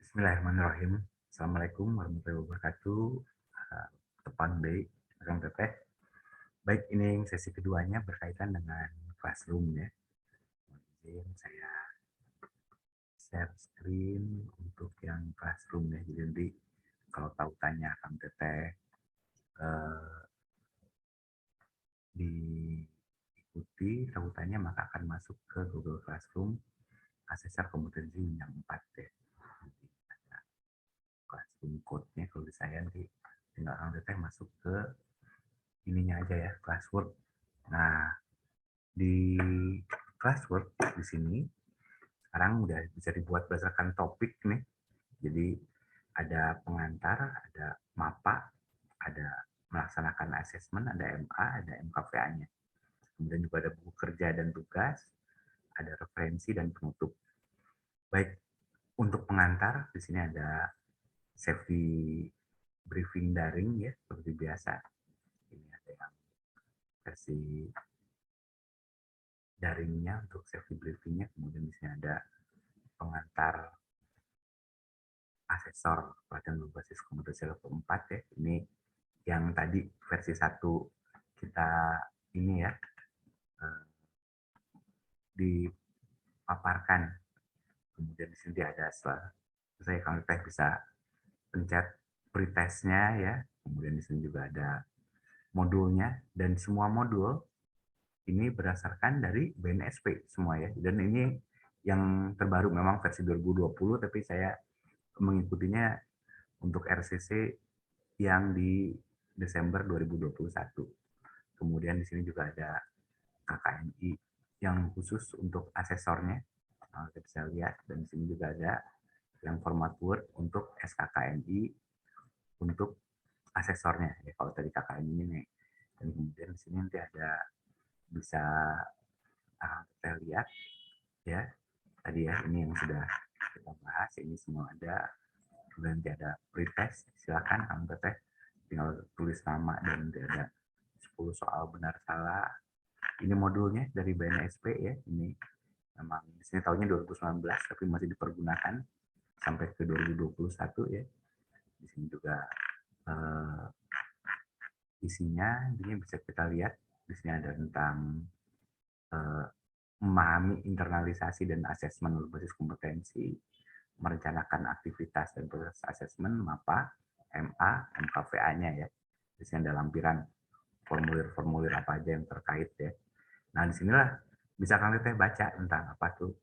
Bismillahirrahmanirrahim. Assalamualaikum warahmatullahi wabarakatuh. Tepan baik, Kang Teteh. Baik, ini sesi keduanya berkaitan dengan classroom ya. Izin saya share screen untuk yang classroom ya. Jadi nanti kalau tahu tanya Kang Teteh eh, diikuti tautannya maka akan masuk ke Google Classroom asesor kompetensi yang 4 ya. Jadi ada classroom code-nya kalau di saya nanti tinggal Kang Teteh masuk ke ininya aja ya, classwork. Nah, di classwork di sini sekarang udah bisa dibuat berdasarkan topik nih. Jadi ada pengantar, ada MAPA, ada melaksanakan asesmen, ada MA, ada MKVA-nya. Kemudian juga ada buku kerja dan tugas, ada referensi dan penutup. Baik, untuk pengantar di sini ada safety briefing daring ya, seperti biasa. Ini ada yang versi daringnya untuk safety briefingnya, kemudian di sini ada pengantar asesor pelatihan berbasis kompetensi level 4 ya. Ini yang tadi versi 1 kita ini ya dipaparkan. Kemudian di sini ada setelah saya kalau teh bisa pencet pretestnya ya. Kemudian di sini juga ada modulnya dan semua modul ini berdasarkan dari BNSP semua ya. Dan ini yang terbaru memang versi 2020 tapi saya mengikutinya untuk RCC yang di Desember 2021. Kemudian di sini juga ada KKNI yang khusus untuk asesornya. Kita bisa lihat dan di sini juga ada yang format Word untuk SKKNI untuk asesornya. Ya, kalau tadi KKNI ini dan kemudian di sini nanti ada bisa kita lihat ya tadi ya ini yang sudah kita bahas ini semua ada. Kemudian nanti ada pretest, silakan Kang Teteh tinggal tulis nama dan nanti ada 10 soal benar salah. Ini modulnya dari BNSP ya, ini memang di sini tahunnya 2019 tapi masih dipergunakan sampai ke 2021 ya. Di sini juga eh, isinya ini bisa kita lihat di sini ada tentang eh, memahami internalisasi dan asesmen berbasis kompetensi, merencanakan aktivitas dan proses asesmen, MAPA, MA, MKVA-nya ya. Di sini ada lampiran formulir-formulir apa aja yang terkait ya. Nah, disinilah bisa Kang Teteh baca tentang apa tuh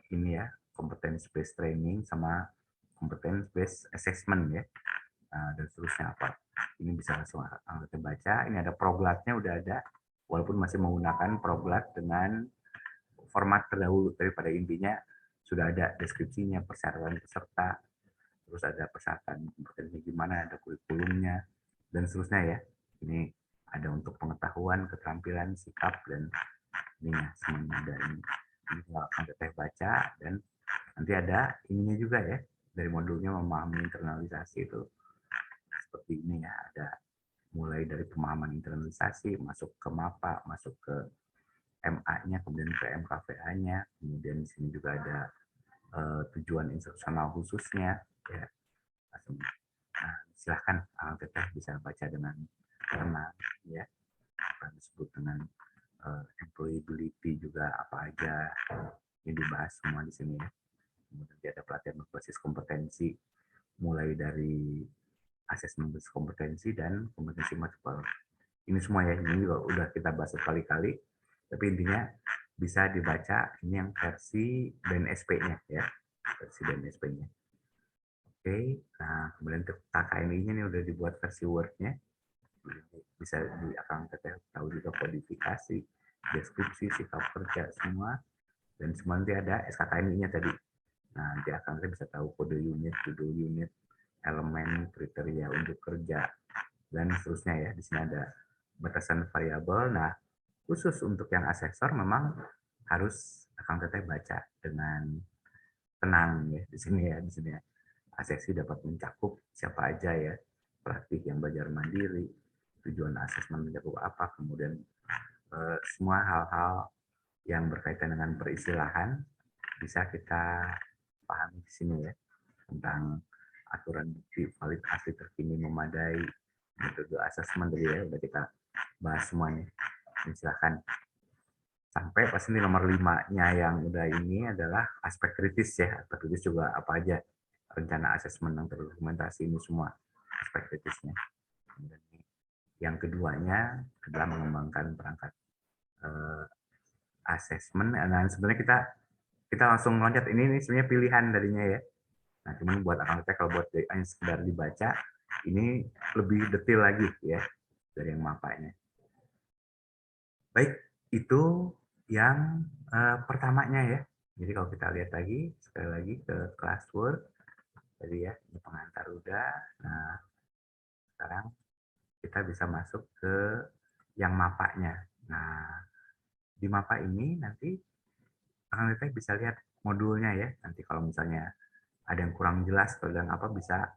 ini ya, competence based training sama competence based assessment ya. Nah, dan seterusnya apa. Ini bisa langsung Kang Teteh baca. Ini ada proglatnya udah ada, walaupun masih menggunakan proglat dengan format terdahulu, tapi pada intinya sudah ada deskripsinya, persyaratan peserta, terus ada persyaratan kompetensi gimana, ada kurikulumnya, dan seterusnya ya. Ini ada untuk pengetahuan, keterampilan, sikap, dan ininya semuanya ada ini. Ini akan teteh baca dan nanti ada ininya juga ya dari modulnya memahami internalisasi itu seperti ini ya ada mulai dari pemahaman internalisasi masuk ke MAPA, masuk ke MA-nya, kemudian ke MKVA-nya, kemudian di sini juga ada tujuan instruksional khususnya ya. Nah, silahkan Teteh bisa baca dengan tenang ya. Apa disebut dengan employability juga apa aja yang dibahas semua di sini ya. Kemudian ada pelatihan berbasis kompetensi mulai dari asesmen berbasis kompetensi dan kompetensi multiple. Ini semua ya, ini juga udah kita bahas berkali-kali, tapi intinya bisa dibaca ini yang versi BNSP-nya ya, versi BNSP-nya. Oke, nah kemudian KKNI-nya ini udah dibuat versi Word-nya, bisa di akan Teteh tahu juga kodifikasi, deskripsi, sikap kerja semua, dan semua nanti ada SKKNI-nya tadi. Nah, nanti akan Teteh bisa tahu kode unit, judul unit, elemen, kriteria untuk kerja, dan seterusnya ya. Di sini ada batasan variabel. Nah, khusus untuk yang asesor memang harus akan Teteh baca dengan tenang ya di sini ya. Di sini ya. Asesi dapat mencakup siapa aja ya, pelatih yang belajar mandiri, tujuan asesmen mencakup apa, kemudian semua hal-hal yang berkaitan dengan peristilahan bisa kita pahami di sini ya, tentang aturan bukti valid asli terkini memadai, metode asesmen tadi ya, udah kita bahas semuanya. Silahkan. Sampai pas ini nomor 5-nya yang udah ini adalah aspek kritis ya. Aspek kritis juga apa aja rencana asesmen yang terdokumentasi ini semua aspek kritisnya. Dan yang keduanya adalah mengembangkan perangkat asesmen. Nah, sebenarnya kita langsung loncat ini sebenarnya pilihan darinya ya. Nah, cuman buat akan kalau buat hanya sekedar dibaca, ini lebih detail lagi ya dari yang mapanya. Baik, itu yang pertamanya ya. Jadi kalau kita lihat lagi, sekali lagi ke classwork, tadi ya, ini pengantar udah. Nah, sekarang kita bisa masuk ke yang mapanya. Nah, di mapa ini nanti akan kita bisa lihat modulnya ya. Nanti kalau misalnya ada yang kurang jelas atau yang apa bisa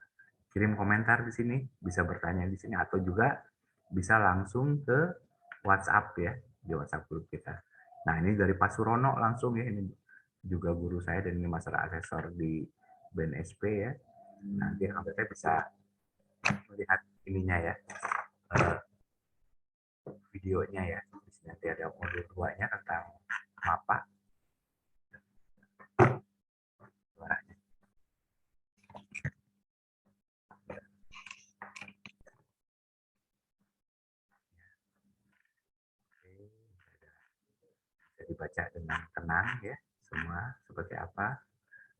kirim komentar di sini, bisa bertanya di sini, atau juga bisa langsung ke WhatsApp ya, di WhatsApp grup kita. Nah, ini dari Pak Surono langsung ya, ini juga guru saya dan ini masalah asesor di BNSP ya. Nanti kita bisa melihat ininya ya, videonya ya. Di sini nanti ada modul 2-nya tentang mapa. Suaranya. Bisa dibaca dengan tenang ya, semua seperti apa.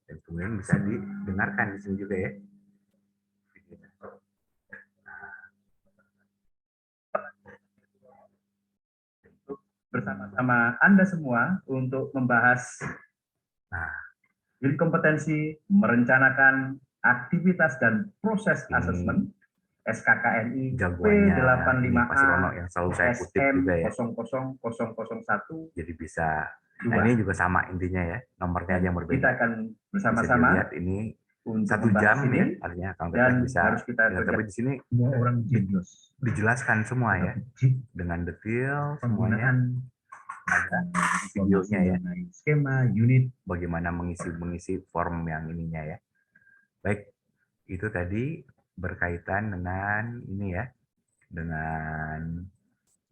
Dan kemudian bisa didengarkan di sini juga ya. Bersama-sama Anda semua untuk membahas unit kompetensi merencanakan aktivitas dan proses asesmen SKKNI P85A yang selalu saya kutip juga ya. SM00001. Jadi bisa, nah ini juga sama intinya ya, nomornya aja yang berbeda. Kita akan bersama-sama lihat ini untuk 1 jam ini, ya, artinya kalau dan bisa harus kita tapi di sini semua orang dijelaskan semua ya, dengan detail semuanya. Ada videonya ya, skema unit, bagaimana mengisi form yang ininya ya. Baik, itu tadi berkaitan dengan ini ya, dengan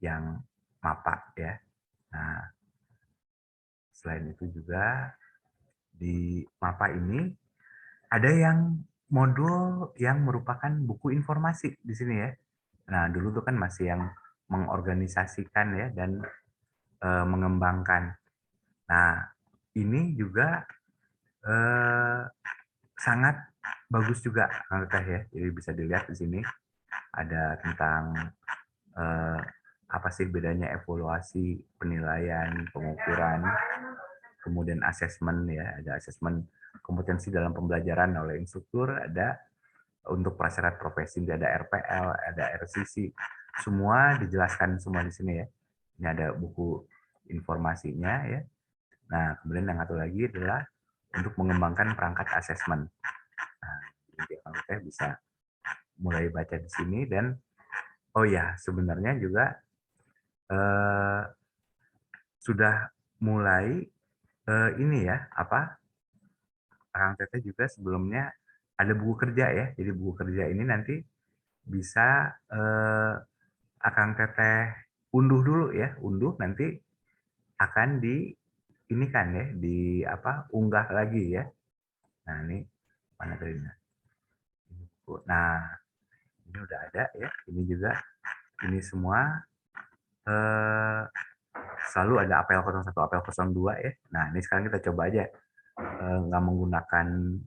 yang mapa ya. Nah, selain itu juga di mapa ini ada yang modul yang merupakan buku informasi di sini ya. Nah, dulu tuh kan masih yang mengorganisasikan ya dan mengembangkan. Nah, ini juga sangat bagus juga Kang Teteh ya. Jadi bisa dilihat di sini ada tentang apa sih bedanya evaluasi, penilaian, pengukuran, kemudian asesmen ya, ada asesmen kompetensi dalam pembelajaran oleh instruktur, ada untuk prasyarat profesi, ada RPL, ada RCC, semua dijelaskan semua di sini ya. Ini ada buku informasinya ya. Nah, kemudian yang satu lagi adalah untuk mengembangkan perangkat asesmen. Nah, jadi kita bisa mulai baca di sini dan oh ya, sebenarnya juga sudah mulai ini ya, apa? Kang Teteh juga sebelumnya ada buku kerja ya. Jadi buku kerja ini nanti bisa Akang Teteh unduh dulu ya, unduh nanti akan di ini kan ya, di apa? Unggah lagi ya. Nah, ini mana tadi? Nah, ini udah ada ya. Ini juga ini semua selalu ada apel 01, apel 02 ya. Nah, ini sekarang kita coba aja nggak menggunakan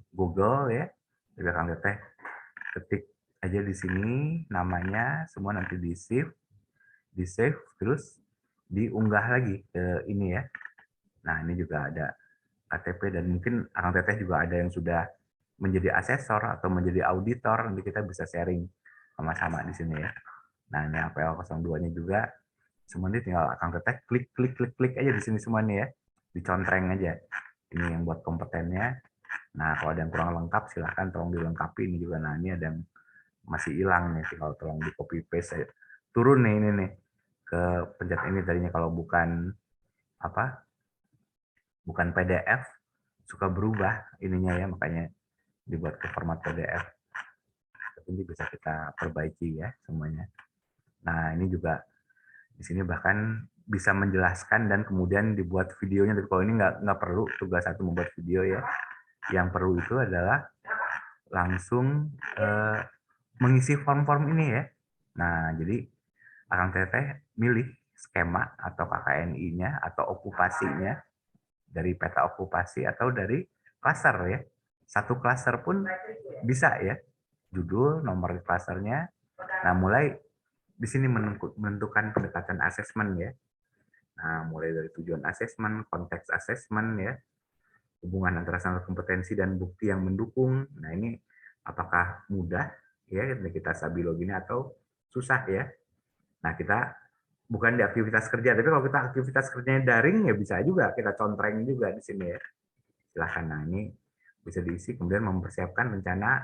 Google ya. Jadi Kang Teteh ketik aja di sini namanya, semua nanti di save terus diunggah lagi ke ini ya. Nah, ini juga ada KTP dan mungkin Kang Teteh juga ada yang sudah menjadi asesor atau menjadi auditor, nanti kita bisa sharing sama-sama di sini ya. Nah, ini APL 02-nya juga semua ini tinggal Kang Teteh klik aja di sini semua nih ya. Dicontreng aja. Ini yang buat kompetennya. Nah, kalau ada yang kurang lengkap silahkan tolong dilengkapi ini juga. Nah, ini ada yang masih hilang nih, kalau tolong di copy paste. Turun nih ini nih ke pencet ini tadinya kalau bukan apa? Bukan PDF, suka berubah ininya ya, makanya dibuat ke format PDF. Tapi ini bisa kita perbaiki ya semuanya. Nah, ini juga di sini bahkan bisa menjelaskan dan kemudian dibuat videonya. Tapi kalau ini nggak perlu tugas satu membuat video ya. Yang perlu itu adalah langsung mengisi form-form ini ya. Nah, jadi Akang Teteh milih skema atau KKNI-nya atau okupasinya dari peta okupasi atau dari klaster ya. Satu klaster pun bisa ya. Judul, nomor klasternya. Nah, mulai di sini menentukan pendekatan asesmen ya. Nah, mulai dari tujuan asesmen, konteks asesmen ya, hubungan antara standar kompetensi dan bukti yang mendukung. Nah, ini apakah mudah ya kita Sabilo gini atau susah ya. Nah, kita bukan di aktivitas kerja, tapi kalau kita aktivitas kerjanya daring ya bisa juga kita contreng juga di sini ya. Silahkan. Nah, ini bisa diisi kemudian mempersiapkan rencana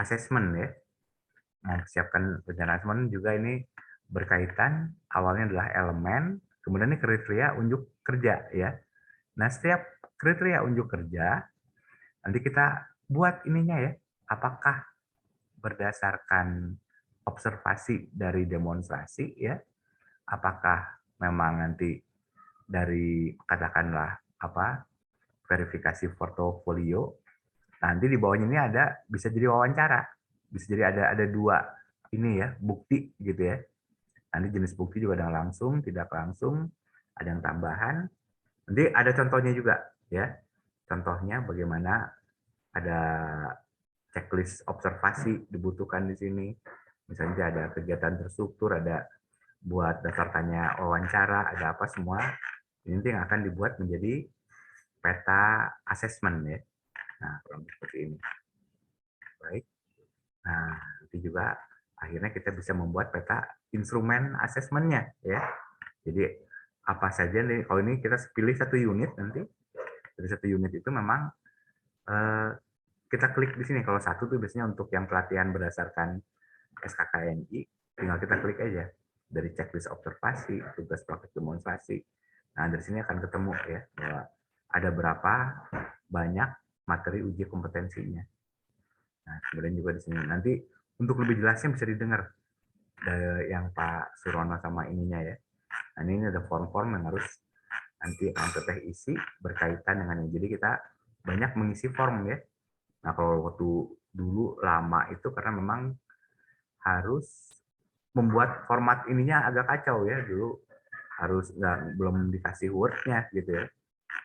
asesmen ya. Mempersiapkan rencana asesmen juga ini berkaitan, awalnya adalah elemen, kemudian ini kriteria unjuk kerja ya. Nah, setiap kriteria unjuk kerja nanti kita buat ininya ya, apakah berdasarkan observasi dari demonstrasi ya, apakah memang nanti dari katakanlah apa verifikasi portofolio, nanti di bawahnya ini ada bisa jadi wawancara, bisa jadi ada dua ini ya bukti gitu ya. Nanti jenis bukti juga ada yang langsung, tidak langsung, ada yang tambahan. Nanti ada contohnya juga ya. Contohnya bagaimana ada checklist observasi dibutuhkan di sini. Misalnya ada kegiatan terstruktur, ada buat daftar tanya wawancara, ada apa semua. Ini yang akan dibuat menjadi peta asesmen ya. Nah, kurang seperti ini. Baik. Nah, nanti juga akhirnya kita bisa membuat peta instrumen asesmennya ya. Jadi apa saja nih, kalau ini kita pilih satu unit nanti, dari satu unit itu memang kita klik di sini. Kalau satu tuh biasanya untuk yang pelatihan berdasarkan SKKNI, tinggal kita klik aja dari checklist observasi, tugas praktik demonstrasi. Nah, dari sini akan ketemu ya bahwa ada berapa banyak materi uji kompetensinya. Nah, kemudian juga di sini nanti untuk lebih jelasnya bisa didengar yang Pak Surono sama ininya ya. Nah, ini ada form-form yang harus nanti akan Teteh isi berkaitan dengan ini. Jadi kita banyak mengisi form ya. Nah, kalau waktu dulu lama itu karena memang harus membuat format ininya agak kacau ya dulu, harus belum dikasih word-nya gitu ya.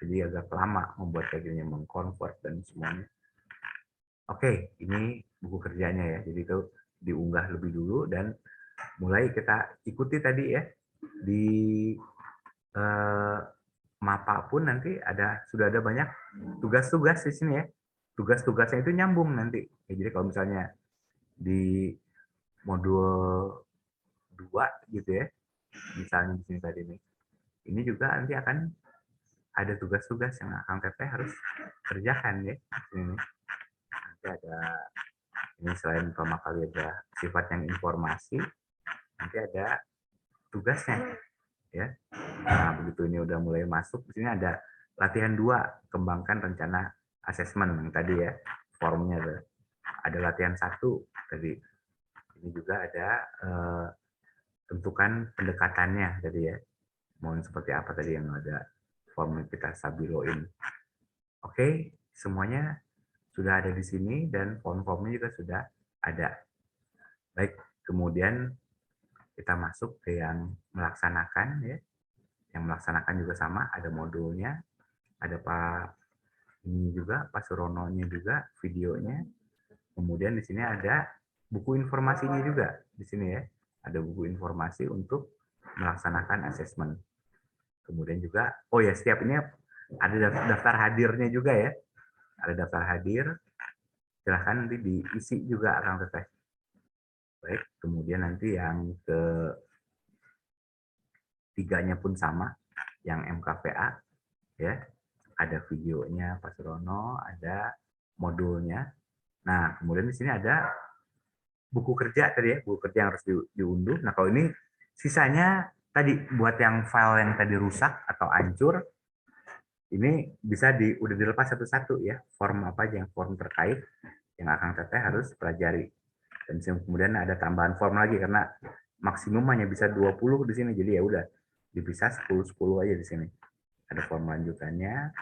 Jadi agak lama membuat kayak gini, mengconvert dan semuanya. Oke, ini buku kerjanya ya. Jadi itu diunggah lebih dulu dan mulai kita ikuti tadi ya di MAPA pun nanti sudah ada banyak tugas-tugas di sini ya. Tugas-tugasnya itu nyambung nanti. Ya, jadi kalau misalnya di modul 2 gitu ya, misalnya di sini tadi nih, ini juga nanti akan ada tugas-tugas yang Kang Teteh harus kerjakan ya. Ini nanti ada ini selain pertama kali ada sifat yang informasi, nanti ada tugasnya ya. Nah, begitu ini udah mulai masuk, di sini ada latihan 2, kembangkan rencana asesmen yang tadi ya, formnya ada latihan 1 tadi. Ini juga ada tentukan pendekatannya tadi ya. Mau seperti apa tadi yang ada form kita sabiloin. Oke, semuanya sudah ada di sini dan form-formnya juga sudah ada. Baik, kemudian kita masuk ke yang melaksanakan ya. Yang melaksanakan juga sama, ada modulnya, ada Pak ini juga, Pak Surononya juga, videonya. Kemudian di sini ada buku informasinya juga di sini ya. Ada buku informasi untuk melaksanakan asesmen. Kemudian juga, oh ya, setiap ini ada daftar hadirnya juga ya. Ada daftar hadir, silahkan nanti diisi juga Kang Teteh. Baik, kemudian nanti yang ketiganya pun sama, yang MKVA ya, ada videonya Pak Surono, ada modulnya. Nah, kemudian di sini ada buku kerja tadi ya, buku kerja yang harus diunduh. Nah, kalau ini sisanya tadi buat yang file yang tadi rusak atau hancur, Ini bisa udah dilepas satu-satu ya, form apa aja yang form terkait yang Akang Teteh harus pelajari. Dan kemudian ada tambahan form lagi karena maksimum hanya bisa 20 di sini. Jadi ya udah dipisah 10-10 aja di sini. Ada form lanjutannya.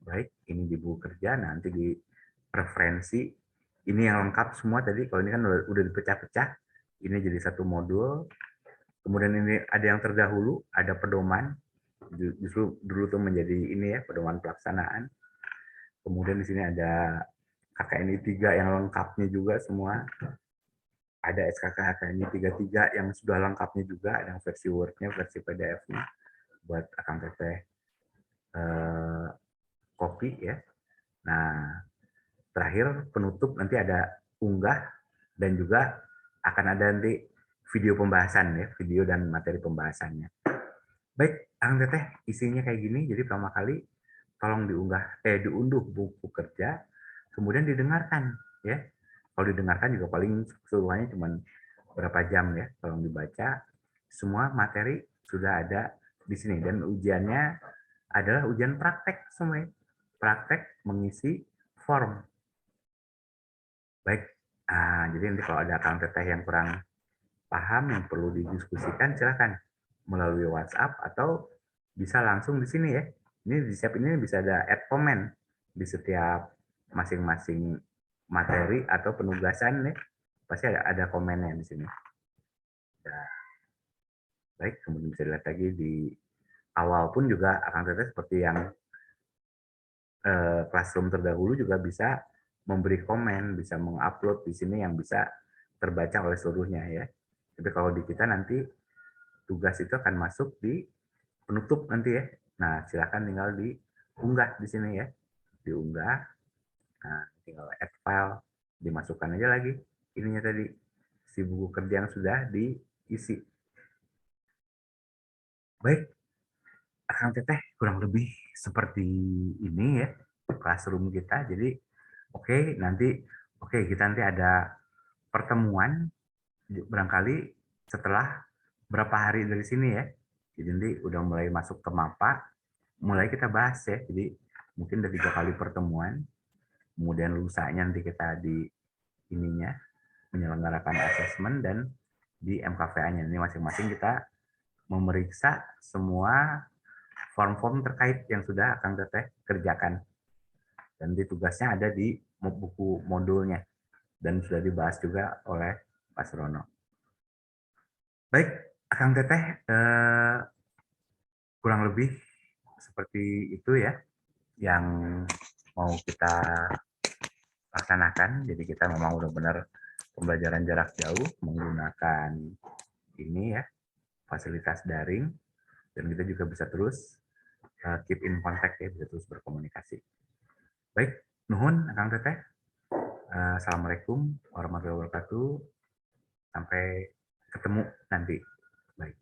Baik, ini di buku kerja, nanti di preferensi. Ini yang lengkap semua tadi, kalau ini kan udah dipecah-pecah. Ini jadi satu modul. Kemudian ini ada yang terdahulu, ada pedoman. Justru dulu tuh menjadi ini ya, pedoman pelaksanaan. Kemudian di sini ada KKNI 3 yang lengkapnya juga semua. Ada SKK KKNI 33 yang sudah lengkapnya juga, ada yang versi Word-nya, versi PDF-nya buat Akang Teteh copy ya. Nah, terakhir penutup nanti ada unggah dan juga akan ada nanti video pembahasan ya, video dan materi pembahasannya. Baik, Akang Teteh isinya kayak gini. Jadi pertama kali tolong diunduh buku kerja, kemudian didengarkan ya. Kalau didengarkan juga paling keseluruhannya cuma berapa jam ya. Tolong dibaca. Semua materi sudah ada di sini dan ujiannya adalah ujian praktek semua. Praktek mengisi form. Baik. Jadi nanti kalau ada Akang Teteh yang kurang paham yang perlu didiskusikan silakan melalui WhatsApp atau bisa langsung di sini ya. Ini di siap ini bisa ada add comment di setiap masing-masing materi atau penugasan ya. Pasti ada komennya di sini. Ya. Baik, kemudian bisa dilihat lagi di awal pun juga akan terlihat seperti yang classroom terdahulu juga bisa memberi komen, bisa mengupload di sini yang bisa terbaca oleh seluruhnya ya. Tapi kalau di kita nanti tugas itu akan masuk di penutup nanti ya. Nah, silakan tinggal diunggah di sini ya. Diunggah. Nah, tinggal add file, dimasukkan aja lagi ininya tadi si buku kerja yang sudah diisi. Baik, Akang Teteh kurang lebih seperti ini ya classroom kita. Jadi kita nanti ada pertemuan barangkali setelah berapa hari dari sini ya. Jadi nanti udah mulai masuk ke MAPA, mulai kita bahas ya. Jadi mungkin ada 3 kali pertemuan. Kemudian lusanya nanti kita di ininya menyelenggarakan asesmen dan di MKVA-nya. Ini masing-masing kita memeriksa semua form-form terkait yang sudah Kang Teteh kerjakan. Dan di tugasnya ada di buku modulnya. Dan sudah dibahas juga oleh Pak Surono. Baik, Kang Teteh, kurang lebih seperti itu ya yang mau kita laksanakan. Jadi kita memang benar-benar pembelajaran jarak jauh menggunakan ini ya fasilitas daring dan kita juga bisa terus keep in contact ya, bisa terus berkomunikasi. Baik, nuhun Kang Teteh. Assalamualaikum warahmatullahi wabarakatuh. Sampai ketemu nanti. Baik.